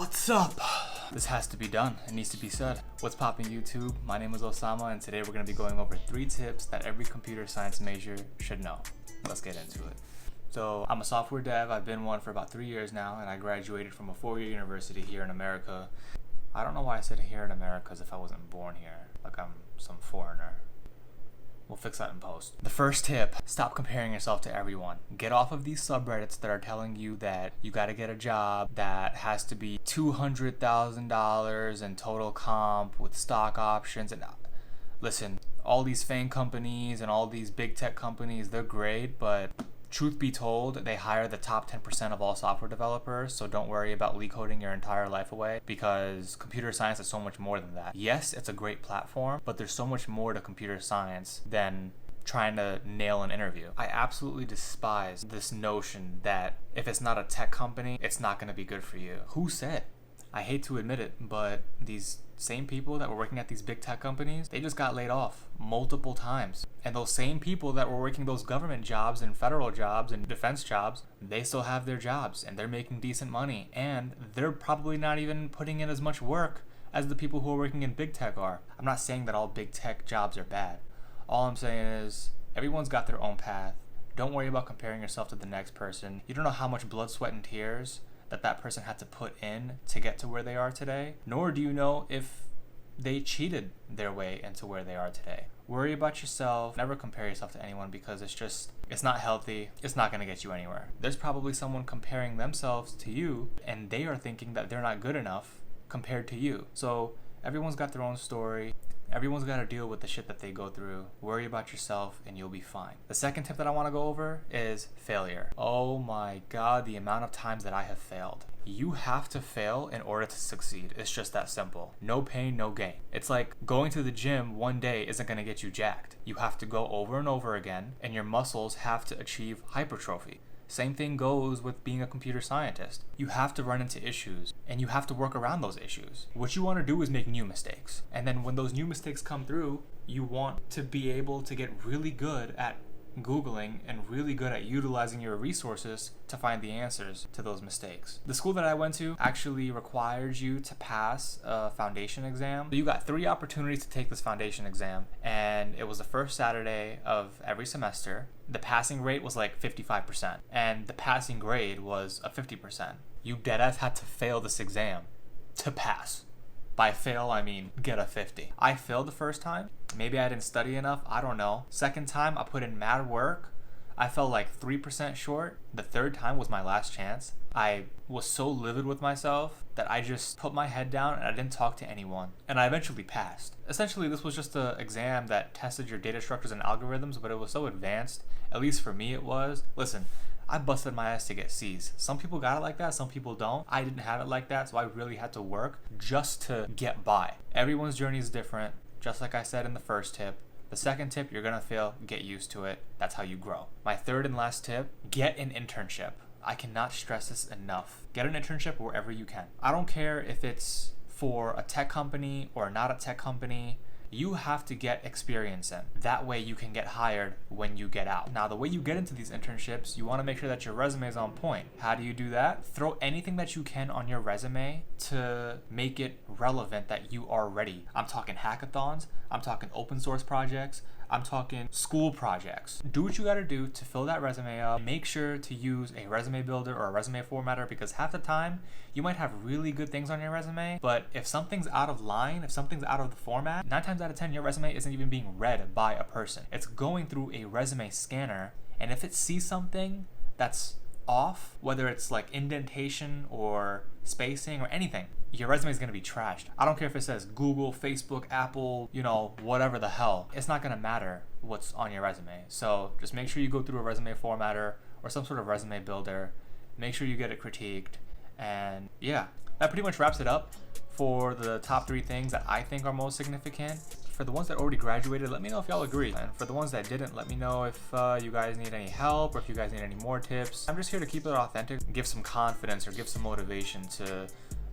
What's up? This has to be done. It needs to be said. What's popping YouTube? My name is Osama, and today we're going to be going over 3 tips that every computer science major should know. Let's get into it. So I'm a software dev. I've been one for about 3 years now, and I graduated from a 4-year university here in America. I don't know why I said here in America as if I wasn't born here, like I'm some foreigner. We'll fix that in post. The first tip, stop comparing yourself to everyone. Get off of these subreddits that are telling you that you gotta get a job that has to be $200,000 in total comp with stock options. And listen, all these faang companies and all these big tech companies, they're great, but truth be told, they hire the top 10% of all software developers, so don't worry about leetcoding your entire life away, because computer science is so much more than that. Yes, it's a great platform, but there's so much more to computer science than trying to nail an interview. I absolutely despise this notion that if it's not a tech company, it's not going to be good for you. Who said? I hate to admit it, but these same people that were working at these big tech companies, they just got laid off multiple times. And those same people that were working those government jobs and federal jobs and defense jobs, they still have their jobs and they're making decent money. And they're probably not even putting in as much work as the people who are working in big tech are. I'm not saying that all big tech jobs are bad. All I'm saying is everyone's got their own path. Don't worry about comparing yourself to the next person. You don't know how much blood, sweat, and tears that person had to put in to get to where they are today, nor do you know if they cheated their way into where they are today. Worry about yourself. Never compare yourself to anyone, because it's not healthy. It's not going to get you anywhere. There's probably someone comparing themselves to you, and they are thinking that they're not good enough compared to you. So everyone's got their own story. Everyone's got to deal with the shit that they go through. Worry about yourself and you'll be fine. The second tip that I want to go over is failure. Oh my God, the amount of times that I have failed. You have to fail in order to succeed. It's just that simple. No pain, no gain. It's like going to the gym one day isn't going to get you jacked. You have to go over and over again, and your muscles have to achieve hypertrophy. Same thing goes with being a computer scientist. You have to run into issues and you have to work around those issues. What you want to do is make new mistakes. And then when those new mistakes come through, you want to be able to get really good at Googling and really good at utilizing your resources to find the answers to those mistakes. The school that I went to actually requires you to pass a foundation exam. So you got 3 opportunities to take this foundation exam, and it was the first Saturday of every semester. The passing rate was like 55%, and the passing grade was a 50%. You deadass had to fail this exam to pass. By fail, I mean get a 50. I failed the first time. Maybe I didn't study enough. I don't know. Second time, I put in mad work. I fell like 3% short. The third time was my last chance. I was so livid with myself that I just put my head down and I didn't talk to anyone. And I eventually passed. Essentially, this was just an exam that tested your data structures and algorithms, but it was so advanced. At least for me, it was. Listen, I busted my ass to get C's. Some people got it like that, some people don't. I didn't have it like that, so I really had to work just to get by. Everyone's journey is different, just like I said in the first tip. The second tip, you're gonna fail, get used to it. That's how you grow. My third and last tip, get an internship. I cannot stress this enough. Get an internship wherever you can. I don't care if it's for a tech company or not a tech company. You have to get experience in. That way you can get hired when you get out. Now, the way you get into these internships, you want to make sure that your resume is on point. How do you do that? Throw anything that you can on your resume to make it relevant that you are ready. I'm talking hackathons. I'm talking open source projects. I'm talking school projects. Do what you gotta do to fill that resume up. Make sure to use a resume builder or a resume formatter, because half the time you might have really good things on your resume, but if something's out of line, if something's out of the format, 9 times out of 10 your resume isn't even being read by a person. It's going through a resume scanner, and if it sees something that's off, whether it's like indentation or spacing or anything, your resume is going to be trashed. I don't care if it says Google, Facebook, Apple, whatever the hell. It's not going to matter what's on your resume. So just make sure you go through a resume formatter or some sort of resume builder. Make sure you get it critiqued. And yeah, that pretty much wraps it up for the top 3 things that I think are most significant. For the ones that already graduated, let me know if y'all agree. And for the ones that didn't, let me know if you guys need any help or if you guys need any more tips. I'm just here to keep it authentic, give some confidence or give some motivation to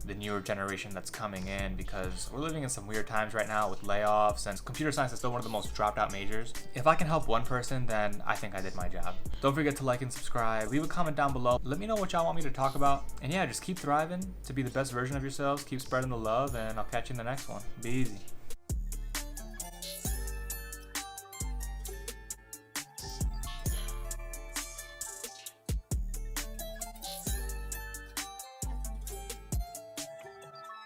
the newer generation that's coming in, because we're living in some weird times right now with layoffs, and computer science is still one of the most dropped out majors. If I can help one person, then I think I did my job. Don't forget to like and subscribe. Leave a comment down below. Let me know what y'all want me to talk about. And yeah, just keep thriving to be the best version of yourselves. Keep spreading the love, and I'll catch you in the next one. Be easy.